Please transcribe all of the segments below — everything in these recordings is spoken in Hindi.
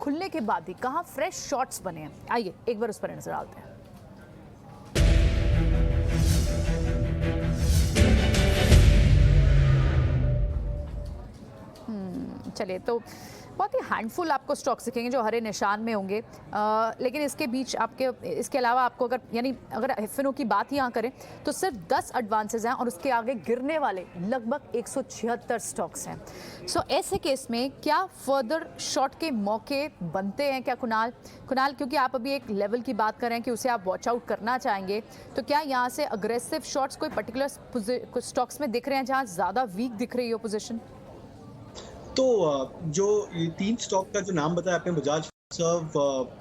खुलने के बाद भी कहाँ फ्रेश शॉट्स बने हैं, आइए एक बार उस पर नजर डालते हैं। चलिए तो बहुत ही हैंडफुल आपको स्टॉक्स दिखेंगे जो हरे निशान में होंगे, लेकिन इसके बीच आपके इसके अलावा आपको अगर एफएनओ की बात ही यहाँ करें तो सिर्फ 10 एडवांसेस हैं और उसके आगे गिरने वाले लगभग 176 स्टॉक्स हैं। सो ऐसे केस में क्या फर्दर शॉर्ट के मौके बनते हैं क्या कुणाल, क्योंकि आप अभी एक लेवल की बात कर रहे हैं कि उसे आप वॉच आउट करना चाहेंगे, तो क्या यहाँ से अग्रेसिव शॉर्ट्स कोई पर्टिकुलर स्टॉक्स में दिख रहे हैं जहाँ ज़्यादा वीक दिख रही हो पोजिशन? तो जो ये 3 स्टॉक का जो नाम बताया आपने, बजाज फिनसर्व,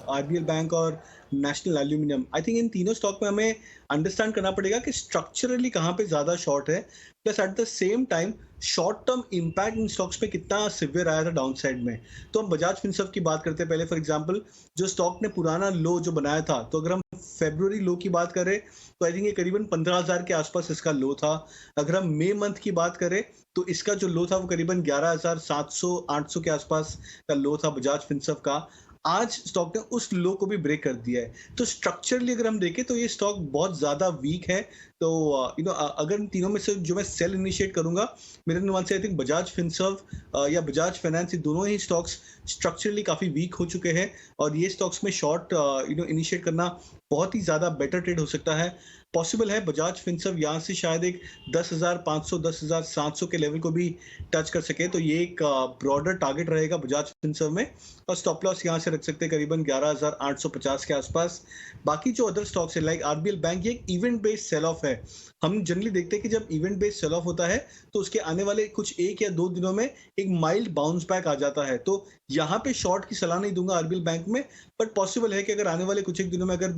आरबीएल बैंक और national aluminium, I think in तीनों स्टॉक में हमें अंडरस्टैंड करना पड़ेगा कि स्ट्रक्चरली कहाँ पे ज़्यादा शॉर्ट है, plus at the same time short term impact in stocks पे कितना सिवियर आया था डाउन साइड में। तो हम बजाज फिनसर्व की बात करते हैं पहले। फॉर एग्जांपल, जो स्टॉक ने पुराना लो जो बनाया था, तो अगर हम फेब्रुअरी लो की बात करें तो आई थिंक ये करीबन 15,000 के आसपास इसका लो था। अगर हम मई मंथ की बात करें तो इसका जो लो था वो करीबन 11,700-800 के आसपास का लो था बजाज फिनसर्व का। आज स्टॉक ने उस लो को भी ब्रेक कर दिया है। तो स्ट्रक्चरली अगर हम देखें तो ये स्टॉक बहुत ज़्यादा वीक है। तो अगर इन तीनों में से जो मैं सेल इनिशिएट करूंगा, मेरे अनुमान से आई थिंक बजाज फिनसर्व या बजाज फाइनेंस, ये दोनों ही स्टॉक्स स्ट्रक्चरली काफ़ी वीक हो चुके हैं और ये स्टॉक्स में शॉर्ट इनिशिएट करना बहुत ही ज़्यादा बेटर ट्रेड हो सकता है। पॉसिबल है बजाज फिनसर्व यहाँ से शायद एक 10,500 10,700 के लेवल को भी टच कर सके, तो ये एक ब्रॉडर टारगेट रहेगा बजाज फिनसर्व में। और स्टॉप लॉस यहाँ से रख सकते हैं करीबन 11,850 के आसपास। बाकी जो अदर स्टॉक्स है लाइक आरबीएल बैंक, ये एक इवेंट बेस्ड सेल ऑफ है। हम जनरली देखते हैं कि जब इवेंट बेस्ड सेल ऑफ होता है तो उसके आने वाले कुछ 1 या 2 दिनों में एक माइल्ड बाउंस बैक आ जाता है। तो यहाँ पे शॉर्ट की सलाह नहीं दूंगा आरबीएल बैंक में, बट पॉसिबल है कि अगर आने वाले कुछ एक दिनों में अगर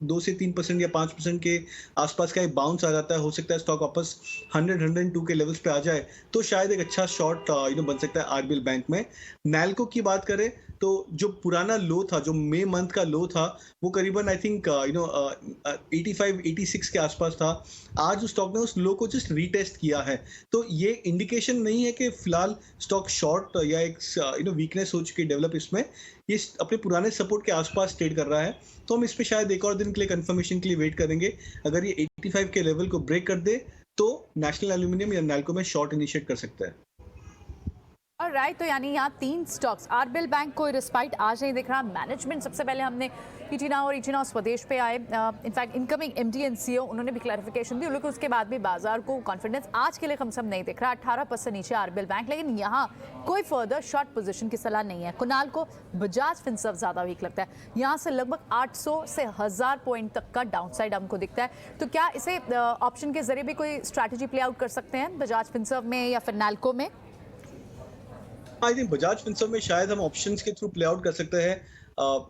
2 से 3% या 5% के आसपास का एक बाउंस आ जाता है, हो सकता है स्टॉक वापस 100-102 के लेवल्स पे आ जाए, तो शायद एक अच्छा शॉर्ट बन सकता है आरबीएल बैंक में। नैल्को की बात करें तो जो पुराना लो था, जो मई मंथ का लो था, वो करीबन आई थिंक 85-86 के आसपास था। आज उस स्टॉक ने उस लो को जस्ट रीटेस्ट किया है। तो ये इंडिकेशन नहीं है कि फिलहाल स्टॉक शॉर्ट या एक वीकनेस हो चुकी डेवलप, इसमें ये अपने पुराने सपोर्ट के आसपास ट्रेड कर रहा है। तो हम इस पे शायद एक और दिन के लिए कंफर्मेशन के लिए वेट करेंगे। अगर ये 85 के लेवल को ब्रेक कर दे तो नेशनल एल्यूमिनियम या नैल्को में शॉर्ट इनिशिएट कर सकता है। राइट, तो यानी यहाँ 3 स्टॉक्स, आरबीएल बैंक कोई रिस्पाइट आज नहीं दिख रहा। मैनेजमेंट सबसे पहले हमने इचिना स्वदेश पे आए, in fact incoming MD and CEO, उन्होंने भी क्लैरिफिकेशन दी, लेकिन उसके बाद भी बाजार को कॉन्फिडेंस आज के लिए कम से कम नहीं दिख रहा। 18% नीचे आरबीएल बैंक, लेकिन यहाँ कोई फर्दर शॉर्ट पोजीशन की सलाह नहीं है। कुणाल को बजाज फिनसर्व ज्यादा वीक लगता है, यहाँ से लगभग 800 से 1000 पॉइंट तक का डाउनसाइड हमको दिखता है। तो क्या इसे ऑप्शन के जरिए भी कोई स्ट्रैटेजी प्ले आउट कर सकते हैं बजाज फिनसर्व में या फिर नैल्को में? आई थिंक बजाज फिनसर्व में शायद हम ऑप्शंस के थ्रू प्ले आउट कर सकते हैं।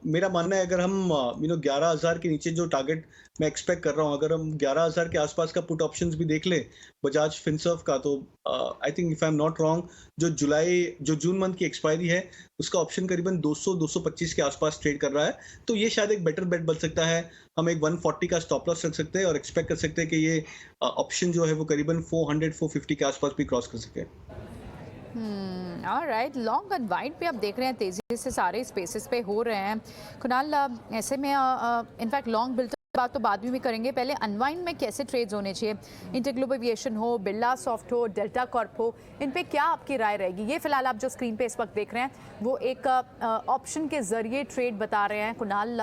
मेरा मानना है अगर हम 11,000 के नीचे जो टारगेट मैं एक्सपेक्ट कर रहा हूँ, अगर हम 11,000 के आसपास का पुट ऑप्शंस भी देख लें बजाज फिनसर्व का, तो I think if I am not wrong, जो जून मंथ की एक्सपायरी है उसका ऑप्शन करीबन 200-225 के आसपास ट्रेड कर रहा है। तो ये शायद एक बेटर बेट बन सकता है। हम एक 140 का स्टॉप लॉस रख सकते हैं और एक्सपेक्ट कर सकते हैं कि ये ऑप्शन जो है वो करीबन 400-450 के आसपास भी क्रॉस कर सके। ऑलराइट, लॉन्ग अनवाइंड पे आप देख रहे हैं तेजी से सारे स्पेसेस पे हो रहे हैं। कुणाल, ऐसे में इनफैक्ट लॉन्ग बिल्ड बात तो बाद में करेंगे, पहले अनवाइंड में कैसे ट्रेड्स होने चाहिए? इंटरग्लोब एविएशन हो, बिरला सॉफ्ट हो, डेल्टा कॉर्प हो, इन पे क्या आपकी राय रहेगी? ये फिलहाल आप जो स्क्रीन पे इस वक्त देख रहे हैं वो एक ऑप्शन के जरिए ट्रेड बता रहे हैं कुणाल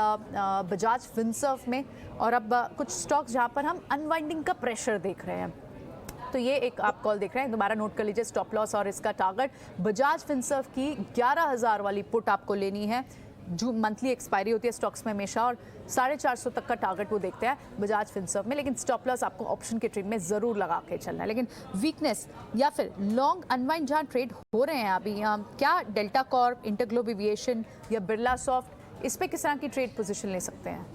बजाज फिनसर्व में, और अब कुछ स्टॉक्स जहाँ पर हम अनवाइंडिंग का प्रेशर देख रहे हैं। तो ये एक आप कॉल देख रहे हैं, दोबारा नोट कर लीजिए स्टॉप लॉस और इसका टारगेट। बजाज फिनसर्व की 11,000 वाली पुट आपको लेनी है, जो मंथली एक्सपायरी होती है स्टॉक्स में हमेशा, और 450 तक का टारगेट वो देखते हैं बजाज फिनसर्व में। लेकिन स्टॉप लॉस आपको ऑप्शन के ट्रेड में जरूर लगा के चलना है। लेकिन वीकनेस या फिर लॉन्ग अनवाइंड जहाँ ट्रेड हो रहे हैं अभी, क्या डेल्टा कॉर्प, इंटरग्लोब एविएशन या बिरला सॉफ्ट, इस पे किस तरह की ट्रेड पोजीशन ले सकते हैं?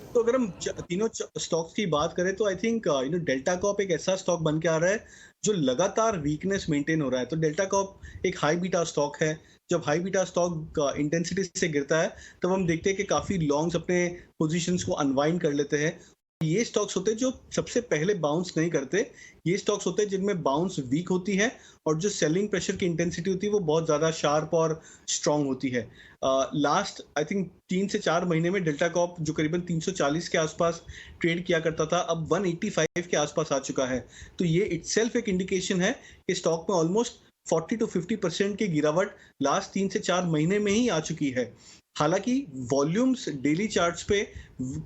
तो अगर हम तीनों स्टॉक्स की बात करें तो आई थिंक डेल्टा कॉर्प एक ऐसा स्टॉक बन के आ रहा है जो लगातार वीकनेस मेंटेन हो रहा है। तो डेल्टा कॉर्प एक हाई बीटा स्टॉक है। जब हाई बीटा स्टॉक इंटेंसिटी से गिरता है तब हम देखते हैं कि काफी लॉन्ग्स अपने पोजीशंस को अनवाइंड कर लेते हैं ये स्टॉक्स होते हैं जो सबसे पहले बाउंस नहीं करते। ये स्टॉक्स होते हैं जिनमें बाउंस वीक होती है और जो सेलिंग प्रेशर की इंटेंसिटी होती है वो बहुत ज़्यादा शार्प और स्ट्रॉन्ग होती है। लास्ट आई थिंक 3 से 4 महीने में डेल्टा कॉर्प जो करीबन 340 के आसपास ट्रेड किया करता था, अब 185 के आसपास आ चुका है। तो ये इटसेल्फ एक इंडिकेशन है कि स्टॉक में ऑलमोस्ट 40 टू 50% की गिरावट लास्ट 3 से 4 महीने में ही आ चुकी है। हालांकि वॉल्यूम्स डेली चार्ट्स पे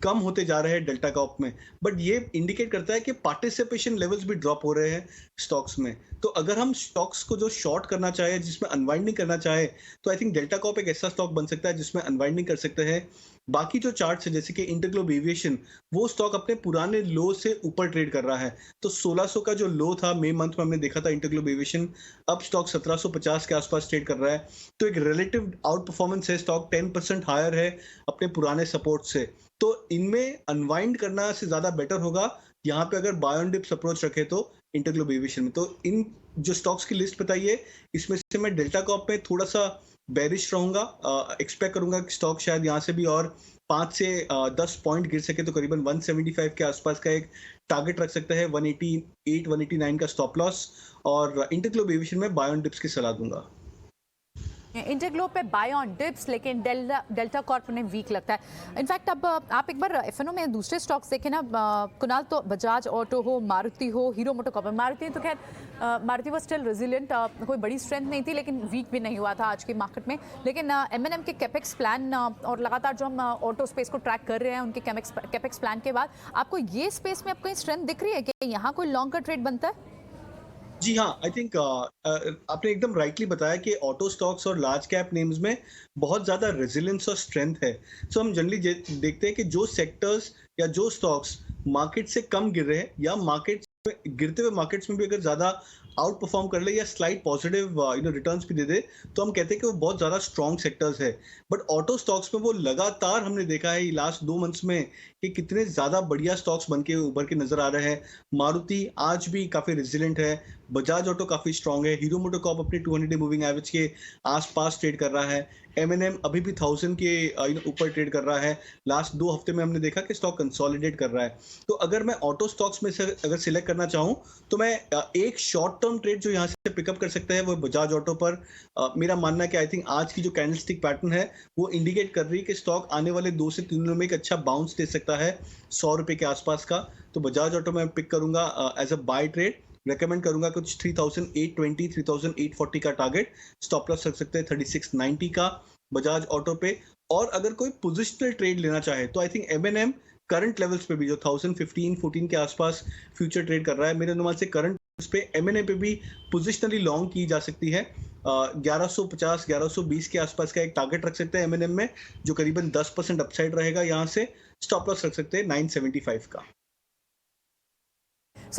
कम होते जा रहे हैं डेल्टा कॉर्प में, बट ये इंडिकेट करता है कि पार्टिसिपेशन लेवल्स भी ड्रॉप हो रहे हैं स्टॉक्स में। तो अगर हम स्टॉक्स को जो शॉर्ट करना चाहे, जिसमें अनवाइंडिंग करना चाहे, तो आई थिंक डेल्टा कॉर्प एक ऐसा स्टॉक बन सकता है जिसमें अनवाइंडिंग कर सकते हैं। बाकी जो चार्ट्स है जैसे कि इंटरग्लोब एविएशन, वो स्टॉक अपने पुराने लो से ऊपर ट्रेड कर रहा है। तो 1600 का जो लो था मई मंथ में हमने देखा था इंटरग्लोब एविएशन, अब स्टॉक 1750 के आसपास ट्रेड कर रहा है। तो एक रिलेटिव आउट परफॉर्मेंस है, स्टॉक 10% हायर है अपने पुराने सपोर्ट से। तो इनमें अनवाइंड करना से ज्यादा बेटर होगा यहाँ पे अगर बाय ऑन डिप्स अप्रोच रखे तो इंटरग्लोब एविएशन में। तो इन जो स्टॉक्स की लिस्ट बताइए, इसमें से मैं डेल्टा कॉर्प में थोड़ा सा बेरिश रहूंगा। एक्सपेक्ट करूंगा कि स्टॉक शायद यहाँ से भी और 5 से 10 पॉइंट गिर सके, तो करीबन 175 के आसपास का एक टारगेट रख सकता है। 188 189 का स्टॉप लॉस, और इंटरग्लोब एविएशन में बाय ऑन डिप्स की सलाह दूंगा। इंटरग्लोब पे बाय ऑन डिप्स, लेकिन डेल्टा कॉर्प ने वीक लगता है। इनफैक्ट अब आप एक बार एफएनओ में दूसरे स्टॉक्स देखें ना कुणाल, तो बजाज ऑटो हो, मारुति हो, हीरो मोटोकॉर्प। मारुति तो खैर मारुति वो स्टिल रेजिलिएंट, कोई बड़ी स्ट्रेंथ नहीं थी लेकिन वीक भी नहीं हुआ था आज की मार्केट में। लेकिन एमएनएम के कैपेक्स प्लान और लगातार जो हम ऑटो स्पेस को ट्रैक कर रहे हैं उनके कैपेक्स प्लान के बाद आपको ये स्पेस में आपको स्ट्रेंथ दिख रही है कि यहाँ कोई लॉन्ग का ट्रेड बनता है? जी हाँ, आई थिंक आपने एकदम राइटली बताया कि ऑटो स्टॉक्स और लार्ज कैप नेम्स में बहुत ज़्यादा रेजिलियंस और स्ट्रेंथ है। सो हम जनरली देखते हैं कि जो सेक्टर्स या जो स्टॉक्स मार्केट से कम गिर रहे हैं, या मार्केट गिरते हुए मार्केट्स में भी अगर ज़्यादा आउट परफॉर्म कर ले या स्लाइट पॉजिटिव रिटर्न्स भी दे दे, तो हम कहते हैं कि वो बहुत ज़्यादा स्ट्रॉन्ग सेक्टर्स है। बट ऑटो स्टॉक्स में वो लगातार हमने देखा है लास्ट 2 मंथ्स में कि कितने ज़्यादा बढ़िया स्टॉक्स बन के उभर के नजर आ रहे हैं। मारुति आज भी काफ़ी रेजिलिएंट है, बजाज ऑटो काफ़ी स्ट्रॉन्ग है, हीरो मोटोकॉर्प अपने 200 डे मूविंग एवरेज के आसपास ट्रेड कर रहा है, एमएनएम अभी भी 1000 के ऊपर ट्रेड कर रहा है। लास्ट 2 हफ्ते में हमने देखा कि स्टॉक कंसोलिडेट कर रहा है। तो अगर मैं ऑटो स्टॉक्स में से अगर सिलेक्ट करना चाहूँ, तो मैं एक शॉर्ट टर्म ट्रेड जो यहाँ से पिकअप कर सकते हैं वो बजाज ऑटो पर। मेरा मानना है कि आई थिंक आज की जो कैंडलस्टिक पैटर्न है वो इंडिकेट कर रही है कि स्टॉक आने वाले 2 से 3 दिनों में एक अच्छा बाउंस दे सकता है 100 रुपए के आसपास का। तो बजाज ऑटो में पिक करूंगा as a buy trade. Recommend करूंगा कुछ 3820 3840 का टारगेट, स्टॉप लॉस रख सकते हैं 3690 का बजाज ऑटो पे। और अगर कोई पोजिशनल ट्रेड लेना चाहे तो I think M&M current levels पे भी जो 1015-14 के आसपास फ्यूचर ट्रेड कर रहा है, मेरे अनुमान से करंट पे एमएनएम पे भी पोजिशनली लॉन्ग की जा सकती है। 1150 1120 के आसपास का एक टारगेट रख सकते हैं एमएनएम में, जो करीबन 10% अपसाइड रहेगा। यहाँ से स्टॉप लॉस रख सकते हैं 975 का।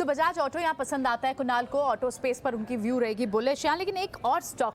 बजाज ऑटो यहाँ पसंद आता है कुणाल को, ऑटो स्पेस पर उनकी व्यू रहेगी बुलिश यहाँ। लेकिन एक और स्टॉक